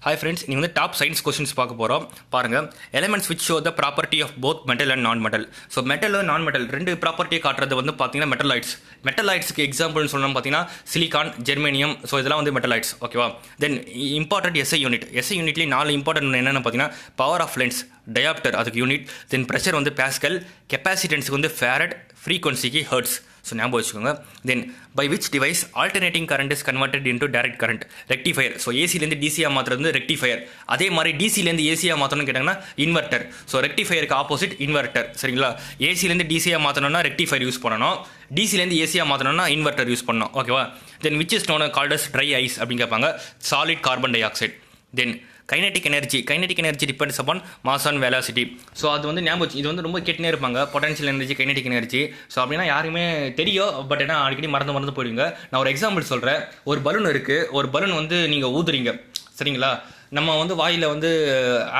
Hi friends, நீங்க வந்து top science questions பார்க்க போறோம். பாருங்க, elements which show the property of both metal and non-metal. So metal and non-metal ரெண்டு ப்ராப்பர்ட்டியை காட்டுறது வந்து பார்த்தீங்கன்னா மெட்டலாய்ட்ஸ். மெட்டலாய்ட்ஸ்க்கு எக்ஸாம்பிள்னு சொல்லணும் பார்த்தீங்கன்னா சிலிகான், ஜெர்மேனியம். ஸோ இதெல்லாம் வந்து மெட்டலாய்ட்ஸ். ஓகேவா? Then important SI unit. SI யூனிட்லேயே 4 இம்பார்ட்டன்ட் என்னென்னு பார்த்தீங்கன்னா பவர் ஆஃப் லென்ஸ், டயாப்டர் அதுக்கு யூனிட், தென் ப்ரெஷர் வந்து பாஸ்கல், கெப்பாசிட்டன்ஸுக்கு வந்து ஃபேரட், ஃப்ரீக்வன்சிக்கு ஹெர்ட்ஸ். ஸோ ஞாபகம் வச்சுக்கோங்க. Then by which device alternating current is converted into direct current, rectifier. So ஏசிலேருந்து டிசியாக மாற்றுறது வந்து ரெக்டிஃபயர். அதே மாதிரி டிசிலேருந்து ஏசியாக மாற்றணும்னு கேட்டாங்கன்னா இன்வெர்ட்டர். ஸோ ரெக்டிஃபயருக்கு ஆப்போசிட் இன்வெர்ட்டர். சரிங்களா? ஏசிலேருந்து டிசியாக மாற்றணும்னா ரெக்டிஃபயர் யூஸ் பண்ணணும், டிசிலேருந்து ஏசியாக மாற்றணும்னா இன்வெர்ட்டர் யூஸ் பண்ணணும். ஓகேவா? Then which is known called as dry ice அப்படின்னு கேட்பாங்க. Solid carbon dioxide. Then kinetic energy depends upon mass and velocity. So அது வந்து ஞாபகம், இது வந்து ரொம்ப கேட்டுனே இருப்பாங்க. Potential energy, kinetic energy. So அப்படின்னா யாருமே தெரியும், பட் ஏன்னா அடிக்கடி மறந்து போயிடுங்க. நான் ஒரு எக்ஸாம்பிள் சொல்கிறேன். ஒரு பலூன் இருக்குது. ஒரு பலூன் வந்து நீங்கள் ஊதுறீங்க. சரிங்களா? நம்ம வந்து வாயில் வந்து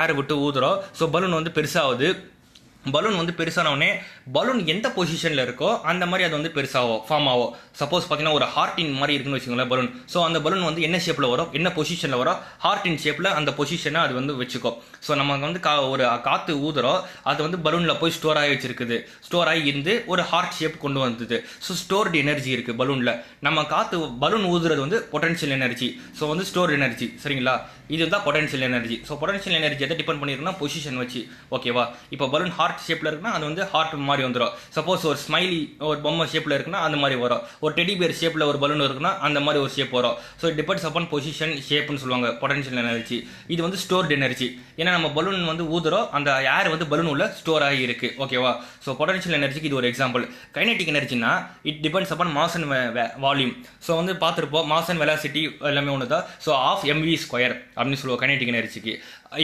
ஏர் விட்டு ஊதுறோம். ஸோ பலூன் வந்து பெருசாகுது. பலூன் வந்து பெருசானவுடனே பலூன் எந்த பொசிஷனில் இருக்கோ அந்த மாதிரி அது வந்து பெருசாகும், ஃபார்ம் ஆகும். சப்போஸ் பார்த்தீங்கன்னா ஒரு ஹார்ட்டின் மாதிரி இருக்குன்னு வச்சுக்கோங்களேன் பலூன். ஸோ அந்த பலூன் வந்து என்ன ஷேப்பில் வரும், என்ன பொசிஷனில் வரும், ஹார்ட்டின் ஷேப்பில் அந்த பொசிஷனை அது வந்து வச்சுக்கோ. ஸோ நம்ம வந்து ஒரு காற்று ஊதுறோம், அது வந்து பலூனில் போய் ஸ்டோர் ஆகி வச்சிருக்குது. ஸ்டோர் ஆகி இருந்து ஒரு ஹார்ட் ஷேப் கொண்டு வந்தது. ஸோ ஸ்டோர்டு எனர்ஜி இருக்குது பலூனில். நம்ம பலூன் ஊதுறது வந்து பொட்டன்ஷியல் எனர்ஜி. ஸோ வந்து ஸ்டோர்டு எனர்ஜி. சரிங்களா? இதுதான் potential energy. So potential energy எதை டிபெண்ட் பண்ணிருக்குன்னா பொசிஷன் வச்சு. ஓகேவா? இப்போ பலூன் ஹார்ட் ஷேப்பில் இருக்குன்னா அது வந்து ஹார்ட் மாதிரி வந்துடும். சப்போஸ் ஒரு ஸ்மைலி ஒரு பொம்மை ஷேப்பில் இருக்குன்னா அந்த மாதிரி வரும். ஒரு டெடி பேர் ஷேப்பில் ஒரு பலூன் இருக்குன்னா அந்த மாதிரி ஒரு ஷேப் வரும். ஸோ டிபெண்ட்ஸ் அப்பான் பொசிஷன், ஷேப்னு சொல்லுவாங்க பொட்டன்ஷியல் எனர்ஜி. இது வந்து ஸ்டோர்டு எனர்ஜி. ஏன்னா நம்ம பலூன் வந்து ஊதுறோம், அந்த ஏர் வந்து பலூன் உள்ள ஸ்டோர் ஆகி இருக்கு. ஓகேவா? ஸோ பொட்டன்ஷியல் எனர்ஜிக்கு இது ஒரு எக்ஸாம்பிள். கைனடிக் எனர்ஜினா it depends upon mass and volume. So வந்து பார்த்துருப்போம், மாஸ் அண்ட் வெலாசிட்டி எல்லாமே ஒன்று தான். ஸோ ஆஃப் mv ஸ்கொயர் அப்படின்னு சொல்லுவோம் கைனடிக் எனர்ஜிக்கு.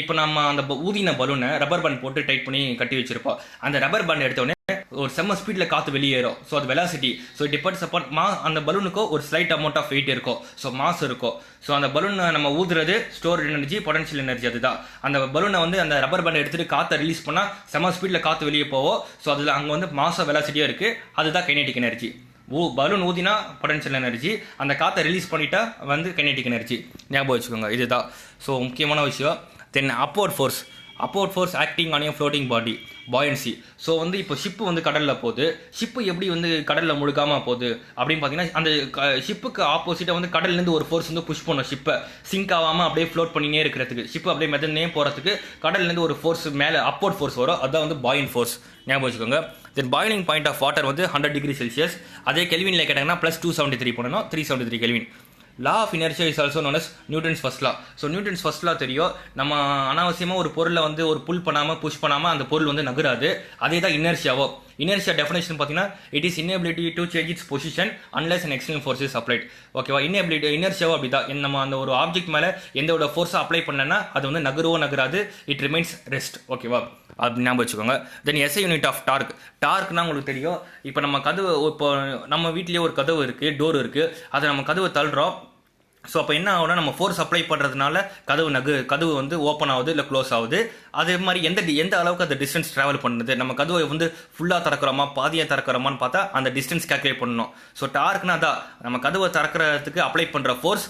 இப்போ நம்ம அந்த ஊதின பலூனை ரப்பர் பேண்ட் போட்டு டைட் பண்ணி கட்டி வச்சிருப்போம். அந்த ரப்பர் பேண்ட் எடுத்தோடனே ஒரு செம்ம ஸ்பீடில் காற்று வெளியேறும். ஸோ அது வெலாசிட்டி. ஸோ டிபெண்ட்ஸ் அப்பான் அந்த பலூனுக்கோ ஒரு ஸ்லைட் அமௌண்ட் ஆஃப் வெயிட் இருக்கும். ஸோ மாஸ் இருக்கும். ஸோ அந்த பலூனை நம்ம ஊதுறது ஸ்டோர் எனர்ஜி, பொட்டன்ஷியல் எனர்ஜி. அதுதான் அந்த பலூனை வந்து அந்த ரப்பர் பேண்டை எடுத்துட்டு காற்றை ரிலீஸ் பண்ணால் செம்ம ஸ்பீடில் காற்று வெளியே போவோம். ஸோ அதில் அங்கே வந்து மாச வெலாசிட்டியாக இருக்குது. அதுதான் கைனடிக் எனர்ஜி. பலூன் ஊதினா பொட்டன்ஷியல் எனர்ஜி, அந்த காற்றை ரிலீஸ் பண்ணிட்டா வந்து கைனடிக் எனர்ஜி. ஞாபகம் வச்சுக்கோங்க. இதுதான் ஸோ முக்கியமான விஷயம். Then upward force acting on a floating body, buoyancy. So வந்து இப்போ ஷிப்பு வந்து கடலில் போகுது. ஷிப்பு எப்படி வந்து கடலில் முழுகாமல் போகுது அப்படின்னு பார்த்தீங்கன்னா, அந்த ஷிப்புக்கு ஆப்போசிட்டாக வந்து கடல்லேருந்து ஒரு ஃபோர்ஸ் வந்து புஷ் பண்ணும் ஷிப்பை சிங்க் ஆகாமல் அப்படியே ஃப்ளோட் பண்ணினே இருக்கிறதுக்கு. ஷிப்பு அப்படியே மெதனே போகிறதுக்கு கடல்லேருந்து ஒரு ஃபோர்ஸ் மேலே அப்போர்ட் ஃபோர்ஸ் வரும். அதுதான் வந்து பாயின் ஃபோர்ஸ். ஞாபகம் வச்சுக்கோங்க. தென் பாயிலிங் பாயிண்ட் ஆஃப் வாட்டர் வந்து 100 டிகிரி செல்சியஸ். அதே கெல்வினில் கேட்டாங்கன்னா +273 பண்ணணும், 373 kelvin. Law of inertia is also known as Newton's first law. So Newton's first law தெரியும். நம்ம அனாவசியமாக ஒரு பொருளை வந்து ஒரு புல் பண்ணாமல் புஷ் பண்ணாமல் அந்த பொருள் வந்து நகராது. அதே தான் இனர்ஷியாவோ. இனர்ஷியா டெஃபினேஷன் பார்த்தீங்கன்னா it is inability to change its position unless an external force is applied. ஓகேவா? இனர்ஷியாவோ அப்படி தான். நம்ம அந்த ஒரு ஆப்ஜெக்ட் மேலே எந்தோட ஃபோர்ஸை அப்ளை பண்ணலன்னா அது வந்து நகராது. It remains rest. ஓகேவா? அப்படி ஞாபகம் வச்சுக்கோங்க. தென் எஸ்ஐ யூனிட் ஆஃப் டார்க்னா உங்களுக்கு தெரியும். இப்போ நம்ம கதவு, இப்போ நம்ம வீட்லேயே ஒரு கதவு இருக்குது, டோர் இருக்குது. அதை நம்ம கதவை தள்ளுறோம். ஸோ அப்போ என்ன ஆகுனா, நம்ம ஃபோர்ஸ் அப்ளை பண்ணுறதுனால கதவு வந்து ஓப்பன் ஆகுது இல்லை க்ளோஸ் ஆகுது. அதே மாதிரி எந்த அளவுக்கு அந்த டிஸ்டன்ஸ் ட்ராவல் பண்ணுது, நம்ம கதவை வந்து ஃபுல்லாக திறக்கிறோமா பாதியாக திறக்கிறோமான்னு பார்த்தா அந்த டிஸ்டன்ஸ் கால்குலேட் பண்ணணும். ஸோ டார்க்னா தான் நம்ம கதவை திறக்கிறதுக்கு அப்ளை பண்ணுற ஃபோர்ஸ்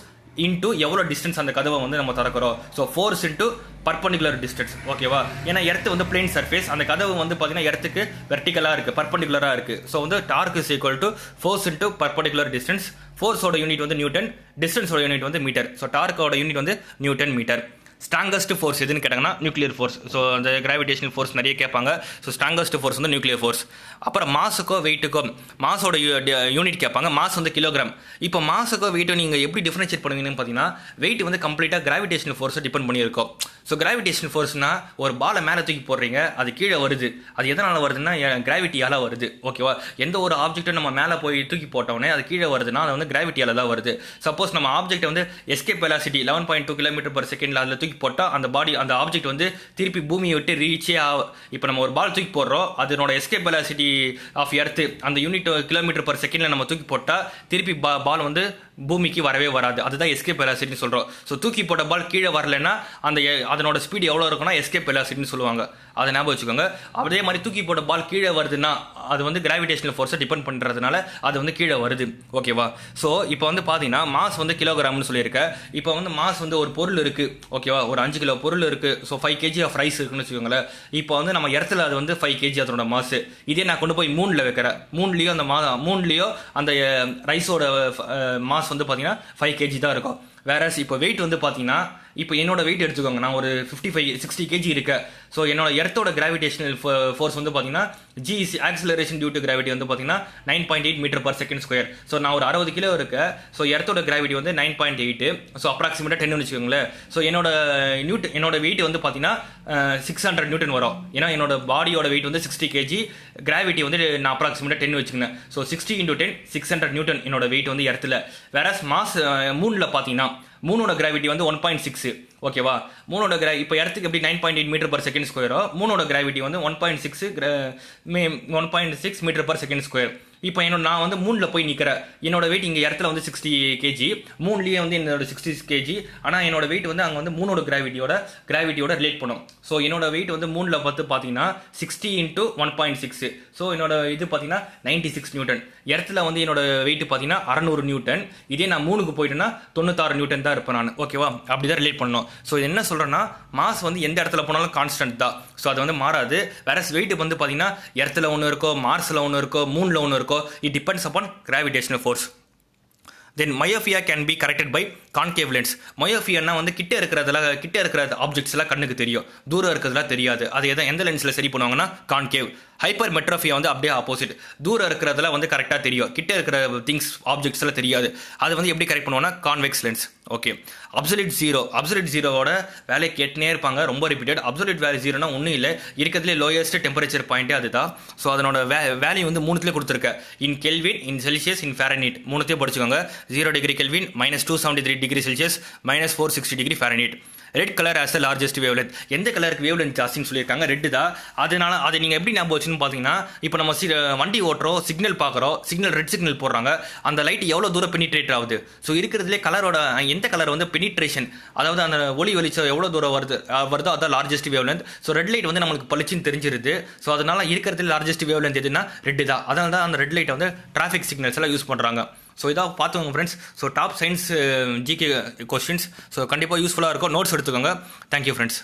இன்டூ எவ்வளோ டிஸ்டன்ஸ் அந்த கதவை வந்து நம்ம திறக்கிறோம். So force into perpendicular distance. ஓகேவா? ஏன்னா எர்த்து வந்து பிளேன் சர்ஃபேஸ், அந்த கதவு வந்து பார்த்தீங்கன்னா எர்த்துக்கு வெர்டிகலாக இருக்குது, பர்பண்டிகுலராக இருக்குது. ஸோ வந்து torque is equal to force into perpendicular distance. ஃபோர்ஸோட யூனிட் வந்து நியூட்டன், டிஸ்டன்ஸோட யூனிட் வந்து மீட்டர். ஸோ டார்க்கோட யூனிட் வந்து நியூட்டன் மீட்டர். ஸ்ட்ராங்கஸ்ட் ஃபோர்ஸ் எதுன்னு கேட்டாங்கன்னா நியூக்ளியர் ஃபோர்ஸ். ஸோ அந்த கிராவிடேஷனல் ஃபோர்ஸ் நிறைய கேட்பாங்க. ஸோ ஸ்ட்ராங்கஸ்ட் ஃபோர்ஸ் வந்து நியூக்ளியர் ஃபோர்ஸ். அப்புறம் மாஸுக்கோ வெயிட்டுக்கோ, மாஸோட யூனிட் கேட்பாங்க. மாஸ் வந்து கிலோகிராம். இப்போ மாஸுக்கோ வெயிட்டோ நீங்கள் எப்படி டிஃபரன்ஷியேட் பண்ணுவீங்கன்னு பார்த்தீங்கன்னா, வெயிட் வந்து கம்ப்ளீட்டாக கிராவிடேஷனல் ஃபோர்ஸை டிபெண்ட் பண்ணியிருக்கோம். ஸோ கிராவிடேஷனல் ஃபோர்ஸ்னா ஒரு பாலை மேலே தூக்கி போடுறீங்க, அது கீழே வருது. அது எதனால் வருதுன்னா கிராவிட்டியால் வருது. ஓகேவா? எந்த ஒரு ஆப்ஜெக்ட்டும் நம்ம மேலே போய் தூக்கி போட்டோன்னே அது கீழே வருதுன்னா அது வந்து கிராவிட்டியால் தான் வருது. சப்போஸ் நம்ம ஆப்ஜெக்ட் வந்து எஸ்கேப் வெலாசிட்டி 11.2 km/s அதில் தூக்கி போட்டால் அந்த ஆப்ஜெக்ட் வந்து திருப்பி பூமியை விட்டு ரீச்சே இப்போ நம்ம ஒரு பால் தூக்கி போடுறோம், அதனோட எஸ்கேப் வெலாசிட்டி ஆஃப் எர்த்து அந்த யூனிட் km/s நம்ம தூக்கி போட்டால் திருப்பி பால் வந்து பூமிக்கு வரவே வராது. அதுதான் எஸ்கேப் வெலாசிட்டின்னு சொல்கிறோம். ஸோ தூக்கி போட்ட பால் கீழே வரலன்னா அதனோட ஸ்பீடு எவ்வளோ இருக்குன்னா எஸ்கேப் வெலாசிட்டின்னு சொல்லுவாங்க. அதை ஞாபகம் வச்சுக்கோங்க. அதே மாதிரி தூக்கி போட்ட பால் கீழே வருதுன்னா அது வந்து கிராவிடேஷனல் ஃபோர்ஸை டிபெண்ட் பண்ணுறதுனால அது வந்து கீழே வருது. ஓகேவா? ஸோ இப்போ வந்து பார்த்தீங்கன்னா மாஸ் வந்து கிலோகிராம்னு சொல்லியிருக்கேன். இப்போ வந்து மாஸ் வந்து ஒரு பொருள் இருக்குது. ஓகேவா? ஒரு 5 கிலோ பொருள் இருக்குது. ஸோ 5 kg ஆஃப் ரைஸ் இருக்குன்னு வச்சுக்கோங்களேன். இப்போ வந்து நம்ம இடத்துல அது வந்து 5 kg அதனோட மாசு. இதே நான் கொண்டு போய் மூணில் வைக்கிறேன். மூணுலேயோ அந்த ரைஸோட மாஸ் வந்து பார்த்தீங்கன்னா 5 kg தான் இருக்கும். வேற இப்போ வெயிட் வந்து பார்த்தீங்கன்னா இப்போ என்னோட வெயிட் எடுத்துக்கோங்க. நான் ஒரு 60 kg இருக்கேன். ஸோ என்னோட எர்த்தோட கிராவிடேஷனல் ஃபோர்ஸ் வந்து பார்த்தீங்கன்னா g acceleration due to gravity வந்து பார்த்தீங்கன்னா 9.8 m/s². ஸோ நான் ஒரு 60 கிலோ இருக்கேன். ஸோ எர்த்தோட கிராவிட்டி வந்து 9.8. ஸோ அப்ராக்சிமேட்டாக 10 வச்சுக்கோங்களேன். ஸோ என்னோட வெயிட் வந்து பார்த்தீங்கன்னா 600 நியூட்டன் வரும். ஏன்னா என்னோட பாடியோட வெயிட் வந்து 60 kg, கிராவிட்டி வந்து நான் அப்ராக்சிமேட்டாக 10 வச்சுக்கேன். ஸோ 60 × 10 600 நியூட்டன் என்னோட வெயிட் வந்து எர்த்தில். வேற மாஸ் மூணில் பார்த்தீங்கன்னா மூணோட கிராவிட்டி வந்து 1.6. ஓகேவா? மூணோட இப்போ இடத்துக்கு எப்படி 9.8 m/s², மூணோட கிராவிட்டி வந்து 1.6 m/s². இப்போ நான் வந்து மூணில் போய் நிற்கிறேன். என்னோட வெயிட் இங்கே இடத்துல வந்து 60 kg, மூணுலேயே வந்து என்னோட 60 kg. ஆனால் என்னோட வெயிட் வந்து அங்கே வந்து மூணோட கிராவிட்டியோட ரிலேட் பண்ணும். ஸோ என்னோட வெயிட் வந்து மூணில் பார்த்தீங்கன்னா 60 × 1.6. ஸோ என்னோட இது பார்த்தீங்கன்னா 96 நியூட்டன். இடத்துல வந்து என்னோட வெயிட் பார்த்தீங்கன்னா 600 நியூட்டன். இதே நான் மூணுக்கு போயிட்டேன்னா 96 நியூட்டன் தான் இருப்பேன் நான். ஓகேவா? அப்படி தான் ரிலேட் பண்ணணும். ஸோ என்ன சொல்கிறேன்னா மாஸ் வந்து எந்த இடத்துல போனாலும் கான்ஸ்டன்ட் தான். ஸோ அது வந்து மாறாது. வேற வெயிட் வந்து பார்த்தீங்கன்னா இடத்துல ஒன்று இருக்கோ, மார்ஸில் ஒன்று இருக்கோ, மூணில் ஒன்று இருக்கோ, it depends upon gravitational force. Then myopia can be corrected by concave lens. மயோஃபியானா வந்து கிட்ட இருக்கிற ஆப்ஜெக்ட்ஸ் எல்லாம் கண்ணுக்கு தெரியும், தூரம் இருக்கிறதுலாம் தெரியாது. அது எந்த லென்ஸில் சரி பண்ணுவாங்கன்னா கான்கேவ். ஹைப்பர் மெட்ரோஃபியா வந்து அப்படியே ஆப்போசிட். தூரம் இருக்கிறதுல வந்து கரெக்டாக தெரியும், கிட்ட இருக்கிற திங்ஸ் ஆப்ஜெக்ட்ஸ் எல்லாம் தெரியாது. அது வந்து எப்படி கரெக்ட் பண்ணுவோம்னா கான்வெக்ஸ் லென்ஸ். ஓகே. அப்சல்யூட் ஜீரோவோட வேலையை கேட்டுனே இருப்பாங்க, ரொம்ப ரிப்பீட்டட். அப்சல்யூட் வேல்யூ ஜீரோனா ஒன்றும் இல்லை, இருக்கிறதுலே லோயஸ்ட் டெம்பரேச்சர் பாயிண்ட்டே அதுதான். ஸோ அதனோட வேல்யூ வந்து மூணுத்துலேயே கொடுத்துருக்கேன். இன் கெல்வின், இன் செல்சியஸ், இன் ஃபாரன்ஹீட். மூணுத்தையும் படிச்சுக்கோங்க. 0 degree kelvin, -273 degree Celsius, -460 degree Fahrenheit. Red colour as the largest wave length. எந்த கலருக்கு வேவ் லென்த் ஜாஸ்தின்னு சொல்லியிருக்காங்க? ரெட்டு தான். அதனால அதை நீங்கள் எப்படி ஞாபகம் வச்சுன்னு பார்த்தீங்கன்னா, இப்போ நம்ம வண்டி ஓட்டுறோம், சிக்னல் பார்க்குறோம், ரெட் சிக்னல் போடுறாங்க, அந்த லைட் எவ்வளோ தூரம் பெனிட்ரேட் ஆகுது. ஸோ இருக்கிறதுலே கலரோட எந்த கலர் வந்து பெனிட்ரேஷன், அதாவது அந்த ஒளி வெளிச்சம் எவ்வளோ தூரம் வருதோ அதான் largest wave length. So red light வந்து நம்மளுக்கு பளிச்சுன்னு தெரிஞ்சிருது. ஸோ அதனால இருக்கிறதுல லார்ஜஸ்ட் வேவ் லென்த் எதுனா ரெட்டு தான். அதனால தான் அந்த ரெட் லைட்டை வந்து டிராஃபிக் சிக்னல்ஸ் எல்லாம் யூஸ் பண்ணுறாங்க. ஸோ இதாக பார்த்துக்கோங்க friends. So top science GK questions. So கண்டிப்பாக யூஸ்ஃபுல்லாக இருக்கும். நோட்ஸ் எடுத்துக்கோங்க. Thank you friends.